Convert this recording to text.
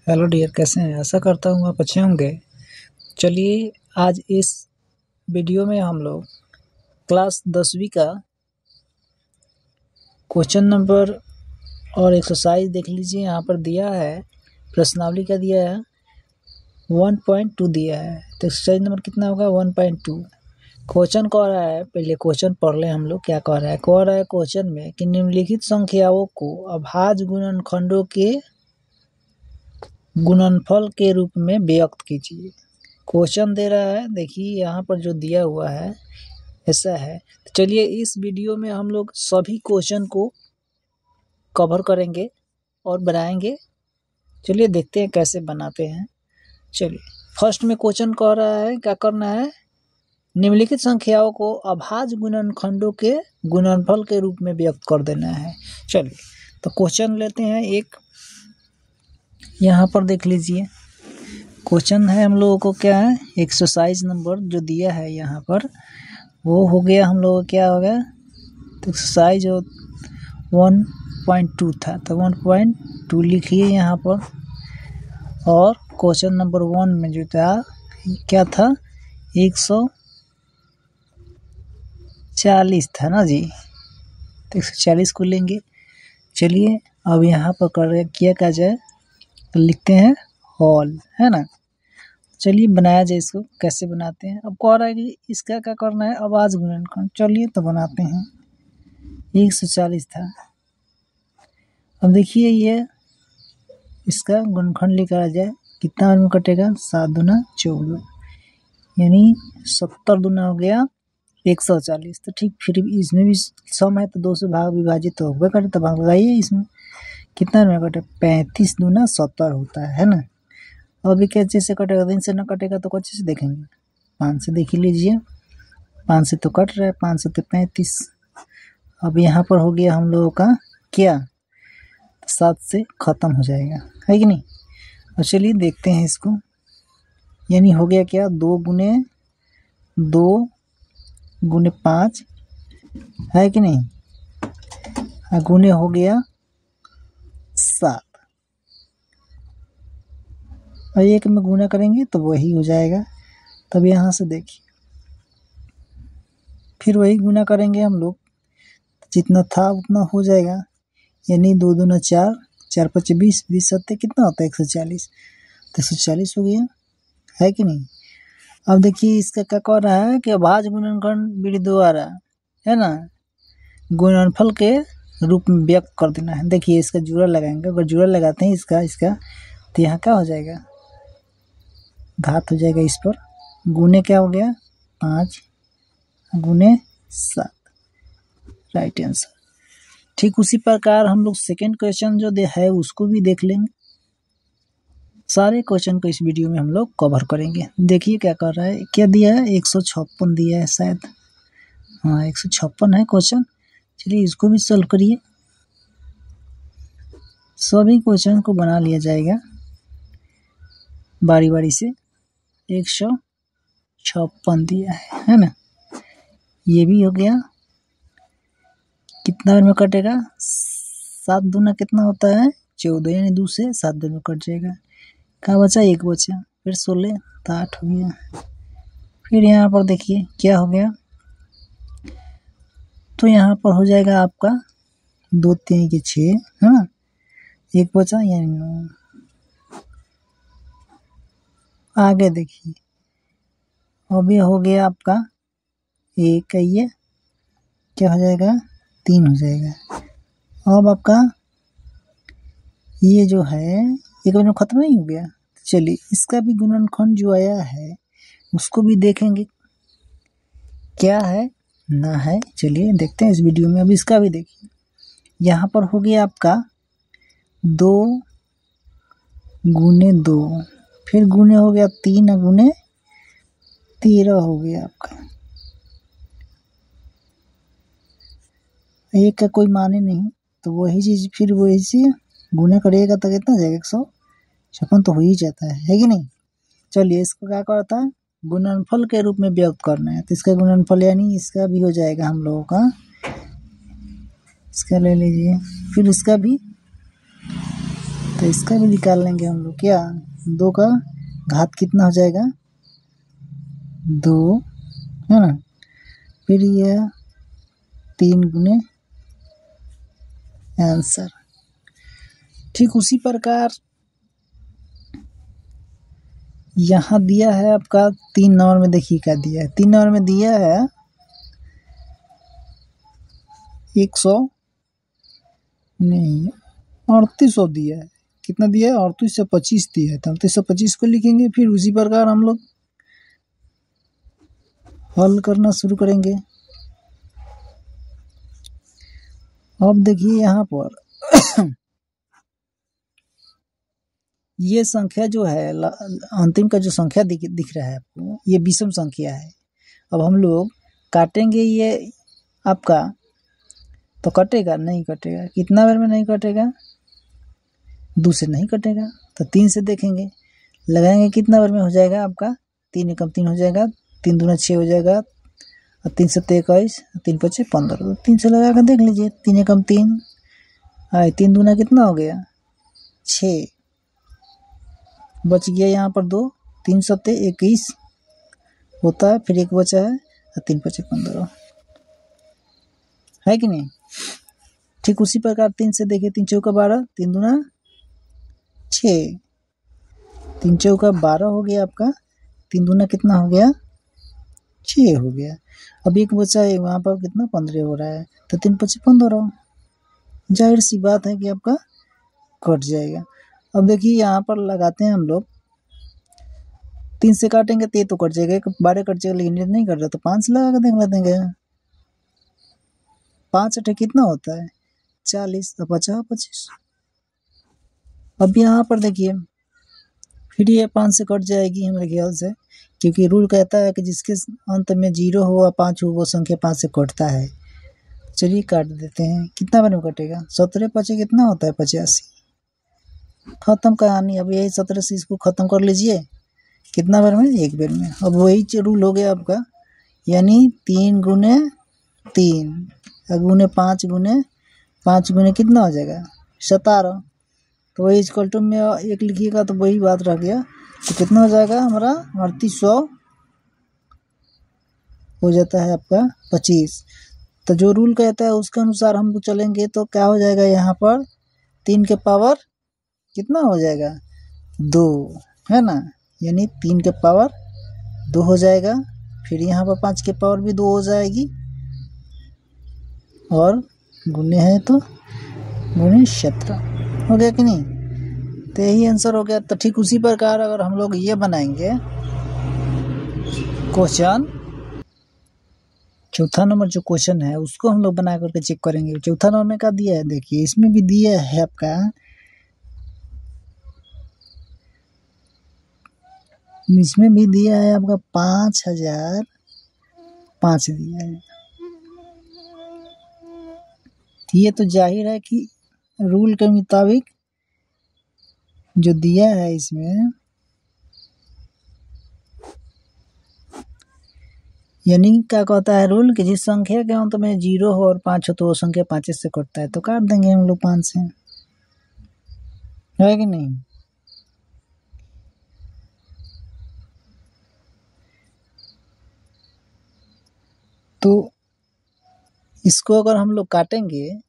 Hello dear, कैसे हैं? आशा करता हूँ आप अच्छे होंगे। चलिए, आज इस वीडियो में हम लोग क्लास 10वीं का क्वेश्चन नंबर और एक्सरसाइज देख लीजिए। यहाँ पर दिया है, प्रश्नावली का दिया है 1.2 दिया है, तो एक्सरसाइज नंबर कितना होगा 1.2। क्वेश्चन कह रहा है, पहले क्वेश्चन पढ़ लें हम लोग। क्या कह रहा है क्वेश्चन में कि निम्नलिखित संख्याओं को अभाज्य गुणनखंडों के गुणनफल के रूप में व्यक्त कीजिए। क्वेश्चन दे रहा है, देखिए यहाँ पर जो दिया हुआ है ऐसा है। तो चलिए, इस वीडियो में हम लोग सभी क्वेश्चन को कवर करेंगे और बनाएंगे। चलिए देखते हैं कैसे बनाते हैं। चलिए, फर्स्ट में क्वेश्चन कह रहा है क्या करना है, निम्नलिखित संख्याओं को अभाज्य गुणनखंडों के गुणनफल के रूप में व्यक्त कर देना है। चलिए, तो क्वेश्चन लेते हैं एक। यहाँ पर देख लीजिए, क्वेश्चन है हम लोगों को क्या है, एक्सरसाइज नंबर जो दिया है यहाँ पर वो हो गया हम लोगों को क्या हो गया, तो एक्सरसाइज 1.2 था, तो 1.2 लिखिए यहाँ पर। और क्वेश्चन नंबर 1 में जो था क्या था, 140 था ना जी, तो 140 को लेंगे। चलिए, अब यहाँ पर क्या जाए, तो लिखते हैं हॉल, है ना। चलिए बनाया जाए इसको, कैसे बनाते हैं। अब कह रहा है कि इसका क्या करना है, अभाज्य गुणनखंड। चलिए तो बनाते हैं। 140 था। अब देखिए ये इसका गुणनखंड लेकर जाए, कितना में कटेगा, 7 दूना 14, यानी 70 दूना हो गया 140। तो ठीक, फिर इसमें भी सम है तो 2 से भाग विभाजित तो होगा करे, तो भाग लगाइए। इसमें कितना में कटे, 35 दूना 70 होता है ना। अभी कैसे से कटेगा, 3 से ना कटेगा तो कैसे से देखेंगे, 5 से देख लीजिए। 5 से तो कट रहा है, 5 से तो 35। अब यहाँ पर हो गया हम लोगों का क्या, 7 से खत्म हो जाएगा, है कि नहीं। और चलिए देखते हैं इसको, यानी हो गया क्या, 2 गुने 5, है कि नहीं, गुने हो गया 7, और एक में गुना करेंगे तो वही हो जाएगा। तब यहाँ से देखिए, फिर वही गुना करेंगे हम लोग, जितना था उतना हो जाएगा, यानी 2 दूना 4, 4 5 20, 20 7 कितना होता है 140, तो 140 हो गया, है कि नहीं। अब देखिए इसका क्या कह रहा है कि अभाज्य गुणनखंड विधि द्वारा, है ना, गुणनफल के रूप में व्यक्त कर देना है। देखिए इसका जोड़ा लगाएंगे, अगर जोड़ा लगाते हैं इसका तो यहाँ क्या हो जाएगा, घात हो जाएगा इस पर, गुने क्या हो गया 5 गुने 7, राइट आंसर। ठीक उसी प्रकार हम लोग सेकेंड क्वेश्चन जो है उसको भी देख लेंगे। सारे क्वेश्चन को इस वीडियो में हम लोग कवर करेंगे। देखिए क्या कर रहा है, क्या दिया है, 156 दिया है शायद, हाँ 156 है क्वेश्चन। चलिए इसको भी सॉल्व करिए। सभी क्वेश्चन को बना लिया जाएगा बारी बारी से। 156 दिया है ना, ये भी हो गया। कितना में कटेगा, 7 दूना कितना होता है 14, यानी 2 से 7 दूना कट जाएगा। क्या बचा, 1 बचा, फिर 16 तो 8 हो गया। फिर यहाँ पर देखिए क्या हो गया, तो यहाँ पर हो जाएगा आपका 2 3 के 6, है ना, 1 बचा यानी 9। आगे देखिए, अब ये हो गया आपका 1, ये क्या हो जाएगा 3 हो जाएगा। अब आपका ये जो है एक बार में खत्म नहीं हो गया। चलिए इसका भी गुणनखंड जो आया है उसको भी देखेंगे क्या है ना है। चलिए देखते हैं इस वीडियो में। अब इसका भी देखिए, यहाँ पर हो गया आपका 2 गुने 2, फिर गुने हो गया 3 गुने 13 हो गया आपका। एक का कोई माने नहीं, तो वही चीज फिर वही से गुना करिएगा तो कितना जाएगा, 156 तो हो ही जाता है कि नहीं। चलिए इसको क्या करता है, गुणनफल के रूप में व्यक्त करना है, तो इसका गुणनफल यानी इसका भी हो जाएगा हम लोगों का, इसका ले लीजिए, फिर इसका भी तो इसका भी निकाल लेंगे हम लोग। क्या 2 का घात कितना हो जाएगा 2, है ना। फिर ये 3 गुने आंसर। ठीक उसी प्रकार यहाँ दिया है आपका 3 नंबर में। देखिए क्या दिया है 3 नंबर में दिया है 100 नहीं 3800 दिया है। कितना दिया है 3825 दिया है। तो 3825 को लिखेंगे। फिर उसी प्रकार हम लोग हल करना शुरू करेंगे। अब देखिए यहाँ पर ये संख्या जो है अंतिम का जो संख्या दिख रहा है आपको, ये विषम संख्या है। अब हम लोग काटेंगे ये आपका, तो कटेगा नहीं कटेगा। कितना बार में नहीं कटेगा 2 से नहीं कटेगा, तो 3 से देखेंगे। लगाएंगे कितना बार में हो जाएगा आपका 3 एकम 3 हो जाएगा, 3 दूना 6 हो जाएगा, और 3 सत्ते 21, 3 पचे 15। तो 3 से लगा कर देख लीजिए। 3 एकम 3 आए, 3 दूना कितना हो गया 6, बच गया यहाँ पर 2, 3 सत्ते 21 होता है। फिर 1 बचा है, और 3 पचे 15 है कि नहीं। ठीक उसी प्रकार 3 से देखिए। 3 चौका 12, 3 दूना 6, 3 चौका 12 हो गया आपका। 3 दूना कितना हो गया 6 हो गया। अब 1 बचा है वहाँ पर, कितना 15 हो रहा है। तो 3 पचे 15, जाहिर सी बात है कि आपका कट जाएगा। अब देखिए यहाँ पर लगाते हैं हम लोग। 3 से काटेंगे तो ये तो कट जाएगा, 12 कट जाएगा, लेकिन ये नहीं कट रहा। तो 5 से लगा कर देख लेते हैं। 5 अठे कितना होता है 40, तो 50 25। अब यहाँ पर देखिए फिर ये 5 से कट जाएगी हमारे ख्याल से, क्योंकि रूल कहता है कि जिसके अंत में 0 हो या 5 हो वो संख्या 5 से कटता है। चलिए काट देते हैं। कितना बार में कटेगा 17 पचे कितना होता है 85। खत्म कहानी। अब यही 17 से इसको खत्म कर लीजिए। कितना बार में 1 बार में। अब वही रूल हो गया आपका, यानी 3 गुने 3 गुने 5 गुने 5 गुने कितना हो जाएगा 17। तो वही इक्वल टू में 1 लिखिएगा तो वही बात रह गया। तो कितना हो जाएगा हमारा 3800 हो जाता है आपका 25। तो जो रूल कहता है उसके अनुसार हम चलेंगे तो क्या हो जाएगा यहाँ पर 3 के पावर कितना हो जाएगा 2, है ना। यानी 3 के पावर 2 हो जाएगा। फिर यहाँ पर 5 के पावर भी 2 हो जाएगी, और गुने है तो गुने 17 हो गया कि नहीं। तो यही आंसर हो गया। तो ठीक उसी प्रकार अगर हम लोग ये बनाएंगे क्वेश्चन, चौथा नंबर जो क्वेश्चन है उसको हम लोग बना करके चेक करेंगे। चौथा नंबर में क्या दिया है देखिए, इसमें भी दिया है आपका, इसमें भी दिया है आपका 5005 दिया है। ये तो जाहिर है कि रूल के मुताबिक जो दिया है इसमें, यानी क्या कहता है रूल कि जिस संख्या के अंत में 0 हो और 5 हो तो वो संख्या 5 से कटता है। तो काट देंगे हम लोग 5 से, है कि नहीं। तो इसको अगर हम लोग काटेंगे